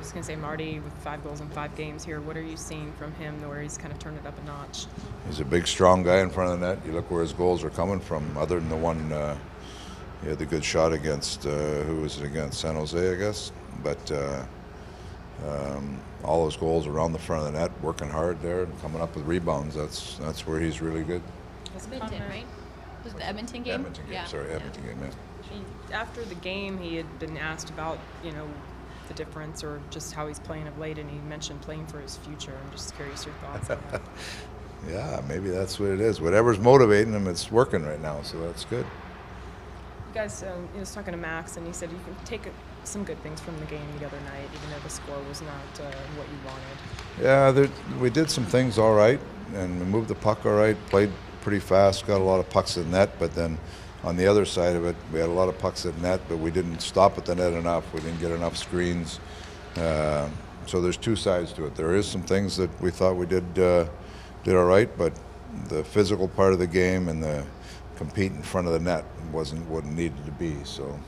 was going to say, Marty, with 5 goals in 5 games here, what are you seeing from him where he's kind of turned it up a notch? He's a big, strong guy in front of the net. You look where his goals are coming from, other than the one he had the good shot against, who was it against? San Jose, I guess. But all his goals around the front of the net, working hard there and coming up with rebounds. That's where he's really good. Edmonton, right? Was it the Edmonton game? Edmonton game, Edmonton game, yeah. After the game, he had been asked about, the difference or just how he's playing of late, and he mentioned playing for his future. I'm just curious your thoughts on that. Yeah, maybe that's what it is. Whatever's motivating him, it's working right now, so that's good. You guys, he was talking to Max, and he said you can take some good things from the game the other night, even though the score was not what you wanted. Yeah, we did some things all right, and we moved the puck all right, played pretty fast, got a lot of pucks in net, but then on the other side of it, we had a lot of pucks at net, but we didn't stop at the net enough. We didn't get enough screens. So there's two sides to it. There is some things that we thought we did all right, but the physical part of the game and the compete in front of the net wasn't what it needed to be. So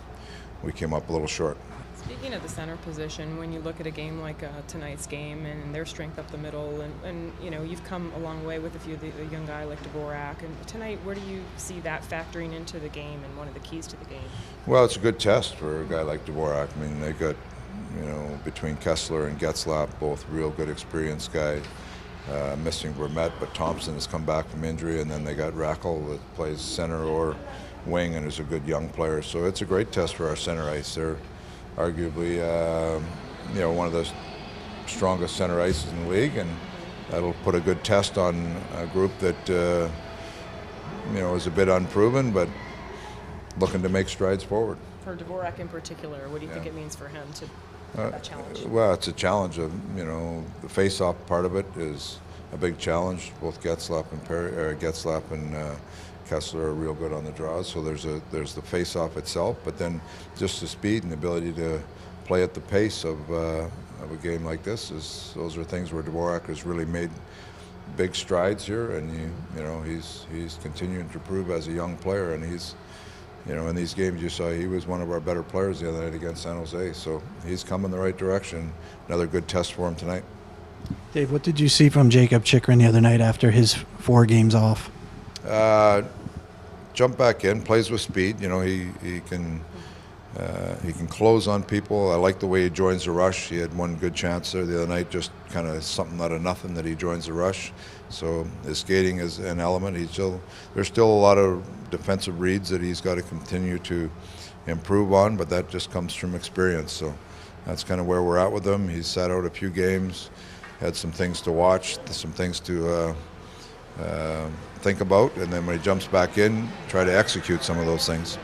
we came up a little short. Speaking of the center position, when you look at a game like tonight's game and their strength up the middle, and you've come a long way with a young guy like Dvorak, and tonight, where do you see that factoring into the game and one of the keys to the game? Well, it's a good test for a guy like Dvorak. I mean, they got, between Kessler and Getzlaf, both real good experienced guys. Missing Vermette, but Thompson has come back from injury, and then they got Rackle that plays center or wing and is a good young player. So it's a great test for our center ice. They're arguably, one of the strongest center ices in the league, and that'll put a good test on a group that, is a bit unproven, but looking to make strides forward. For Dvorak in particular, what do you think it means for him to have that challenge? Well, it's a challenge of, the face-off part of it is a big challenge. Both Getzlaf and Kessler are real good on the draws, so there's the face-off itself, but then just the speed and the ability to play at the pace of a game like this those are things where Dvorak has really made big strides here, and he's continuing to prove as a young player, and he's in these games you saw he was one of our better players the other night against San Jose, so he's come in the right direction. Another good test for him tonight. Dave, what did you see from Jacob Chickering the other night after his 4 games off? Jump back in, plays with speed. He can close on people. I like the way he joins the rush. He had one good chance there the other night, just kind of something out of nothing that he joins the rush. So his skating is an element. There's still a lot of defensive reads that he's got to continue to improve on, but that just comes from experience. So that's kind of where we're at with him. He's sat out a few games, had some things to watch, some things to think about, and then when he jumps back in, try to execute some of those things.